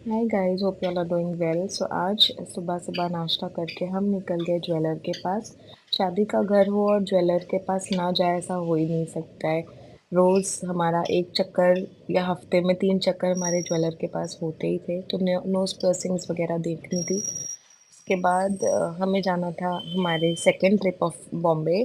Hi guys, hope you all are doing well. So आज सुबह सुबह नाश्ता करके हम निकल गए ज्वेलर के पास। शादी का घर हो और ज्वेलर के पास ना जाए ऐसा हो ही नहीं सकता है। रोज़ हमारा एक चक्कर या हफ्ते में 3 चक्कर हमारे ज्वेलर के पास होते ही थे। तो नोज पर्सिंग्स वगैरह देखनी थी। उसके बाद हमें जाना था हमारे second trip of Bombay.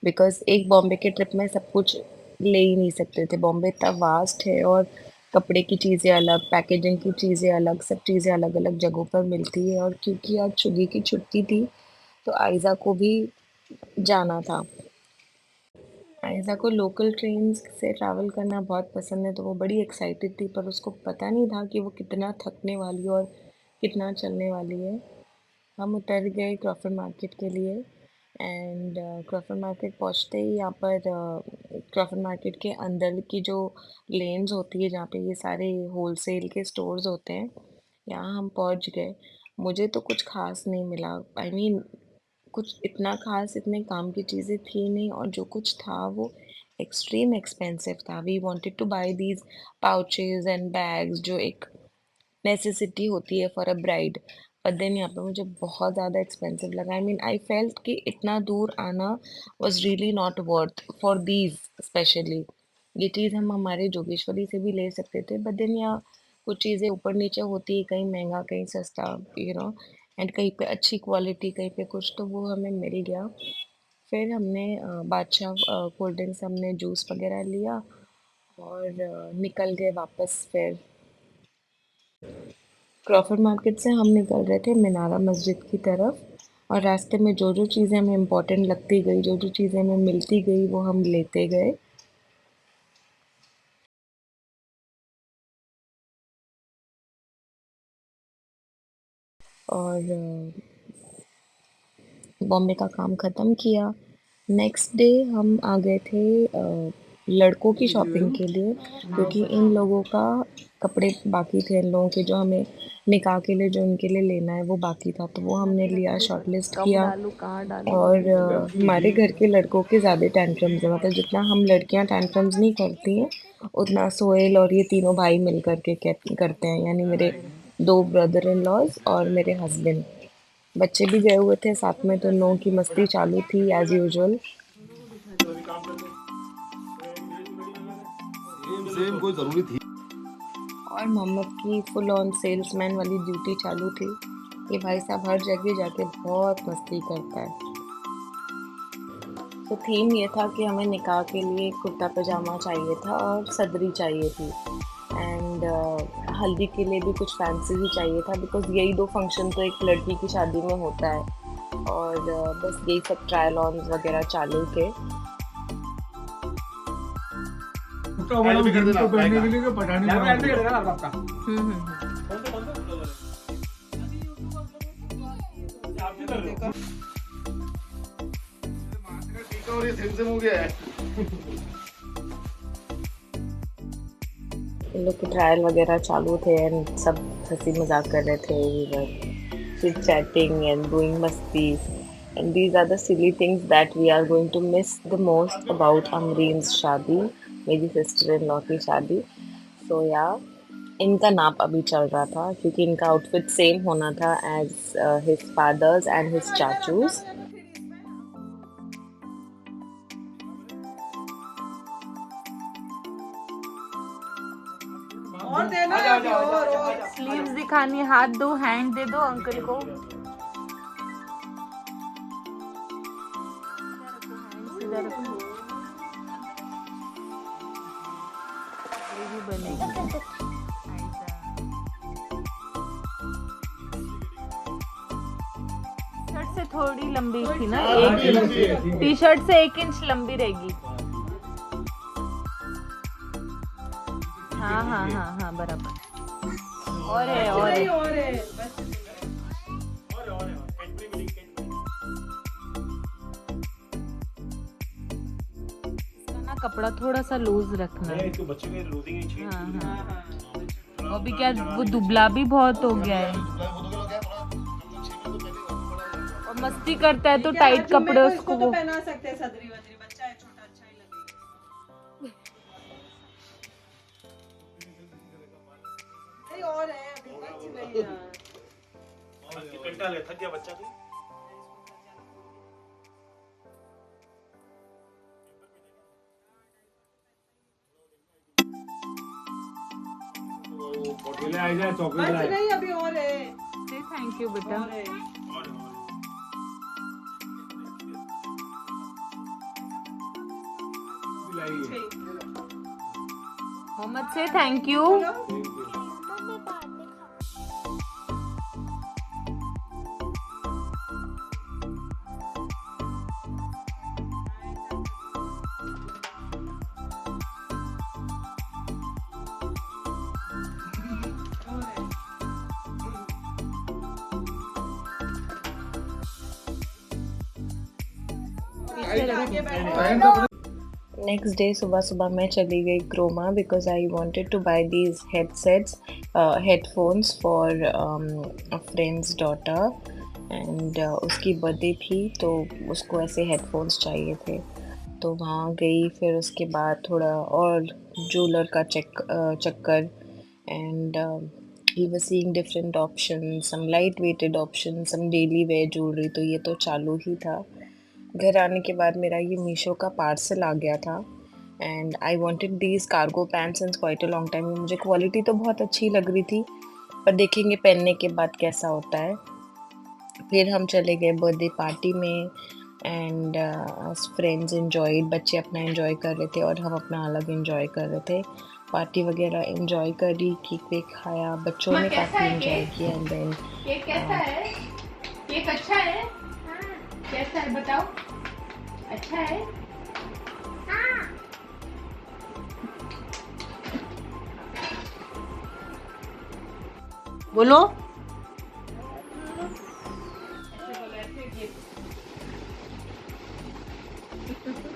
Because एक बॉम्बे के ट्रिप में सब कुछ ले ही नहीं सकते थे। बॉम्बे इतना वास्ट है और कपड़े की चीज़ें अलग, पैकेजिंग की चीज़ें अलग, सब चीज़ें अलग-अलग जगहों पर मिलती है। और क्योंकि आज शुगी की छुट्टी थी, तो आयज़ा को भी जाना था। आयज़ा को लोकल ट्रेन्स से ट्रैवल करना बहुत पसंद है, तो वो बड़ी एक्साइटेड थी, पर उसको पता नहीं था कि वो कितना थकने वाली है और कितना चलने वाली है। हम उतर गए क्रॉफर्ड मार्केट के लिए। एंड क्रॉफर्ड मार्केट पहुंचते ही यहाँ पर क्रॉफर्ड मार्केट के अंदर की जो लेन्स होती है जहाँ पे ये सारे होलसेल के स्टोर्स होते हैं, यहाँ हम पहुंच गए। मुझे तो कुछ खास नहीं मिला। आई मीन कुछ इतना खास, इतने काम की चीज़ें थी नहीं, और जो कुछ था वो एक्सट्रीम एक्सपेंसिव था। We wanted to buy these pouches and bags जो एक नेसेसिटी होती है for a bride. But then यहाँ पे मुझे बहुत ज़्यादा एक्सपेंसिव लगा। आई मीन आई फेल्ट कि इतना दूर आना was really not worth for these specially. ये चीज़ हम हमारे जोगेश्वरी से भी ले सकते थे, बट देन यहाँ कुछ चीज़ें ऊपर नीचे होती है, कहीं महंगा कहीं सस्ता, एंड कहीं पे अच्छी क्वालिटी कहीं पे कुछ, तो वो हमें मिल गया। फिर हमने बादशाह कोल्ड ड्रिंक्स, हमने जूस वगैरह लिया और निकल गए वापस। फिर क्रॉफर्ड मार्केट से हम निकल रहे थे मीनारा मस्जिद की तरफ, और रास्ते में जो जो चीज़ें हमें इम्पोर्टेंट लगती गई, जो जो चीज़ें हमें मिलती गई, वो हम लेते गए। और बॉम्बे का काम ख़त्म किया। नेक्स्ट डे हम आ गए थे लड़कों की शॉपिंग के लिए, क्योंकि इन लोगों का कपड़े बाकी थे, इन लोगों के जो हमें निकाह के लिए जो उनके लिए लेना है वो बाकी था, तो वो हमने लिया, शॉर्ट लिस्ट कब किया। डालू कहाँ डालू और समझ नहीं आ हमारे घर के लड़कों के ज़्यादा टैंट्रम्स हैं, मतलब जितना हम लड़कियां टैंट्रम्स नहीं करती हैं, उतना सोहेल और ये तीनों भाई मिल करके करते हैं, यानी मेरे 2 ब्रदर इन लॉज और मेरे हस्बैंड। बच्चे भी गए हुए थे साथ में, तो उन लोगों की मस्ती चालू थी एज यूजुअल। सेम सेम कोई जरूरी थी। और मोहम्मद की फुल ऑन सेल्समैन वाली ड्यूटी चालू थी। ये भाई साहब हर जगह जाके बहुत मस्ती करता है। तो थीम ये था कि हमें निकाह के लिए कुर्ता पजामा चाहिए था और सदरी चाहिए थी। एंड हल्दी के लिए भी कुछ फैंसी ही चाहिए था, बिकॉज यही 2 फंक्शन तो एक लड़की की शादी में होता है। और बस यही सब ट्रायल ऑन वगैरह चालू थे। उसका बड़ा जीन्स को पहनने के लिए कि पठानी बना दिया। आपका हम्म। और ये सेम सेम हो गया है। इन लोग के ट्रायल वगैरह चालू थे एंड सब हंसी मजाक कर रहे थे, chit chatting and doing mastis. And these are the silly things that we are going to miss the most about Amreen's शादी, मेरी sister-in-law की शादी। So yeah, इनका नाप अभी चल रहा था क्योंकि इनका आउटफिट सेम होना था as his father's and his चाचू's। और देना अभी और स्लीव्स दिखानी है, हाथ दो, हैंड दे दो अंकल को। सीधा रखो, ये भी बनेगी। शर्ट से थोड़ी लंबी थी ना, एक टी शर्ट से 1 इंच लंबी रहेगी। हाँ हाँ हाँ हाँ बराबर। और है इसका ना कपड़ा थोड़ा सा लूज रखना है। तो बच्चे के लूजिंग ही चाहिए। हाँ हाँ। अभी क्या वो दुबला भी बहुत हो गया है और मस्ती करता है, तो टाइट कपड़े उसको वो पहना सकते हैं। सदरी वदरी बच्चा है छोटा, अच्छा ही लगेगा। नहीं और है अभी घंटा ले थक गया बच्चा भी। ले आ जा चॉकलेट बस नहीं अभी और है। Say thank you बेटा। और है। मोहम्मद से थैंक यू। नेक्स्ट डे सुबह सुबह मैं चली गई Croma because I wanted to buy these headphones for a friend's daughter and उसकी बर्थडे थी तो उसको ऐसे हेडफोन्स चाहिए थे। तो वहाँ गई, फिर उसके बाद थोड़ा और ज्वेलर का चक्कर and he was seeing different options, some light weighted options, some daily wear jewelry, तो ये तो चालू ही था। घर आने के बाद मेरा ये मीशो का पार्सल आ गया था and I wanted these cargo pants since quite a long time. मुझे क्वालिटी तो बहुत अच्छी लग रही थी पर देखेंगे पहनने के बाद कैसा होता है। फिर हम चले गए बर्थडे पार्टी में एंड फ्रेंड्स एंजॉयड, बच्चे अपना एंजॉय कर रहे थे और हम अपना अलग एंजॉय कर रहे थे। पार्टी वगैरह एंजॉय करी, केक वेक खाया, बच्चों ने काफ़ी एंजॉय किया एंड देन केक कैसा है? केक अच्छा है? कैसा है बताओ? अच्छा है? बोलो।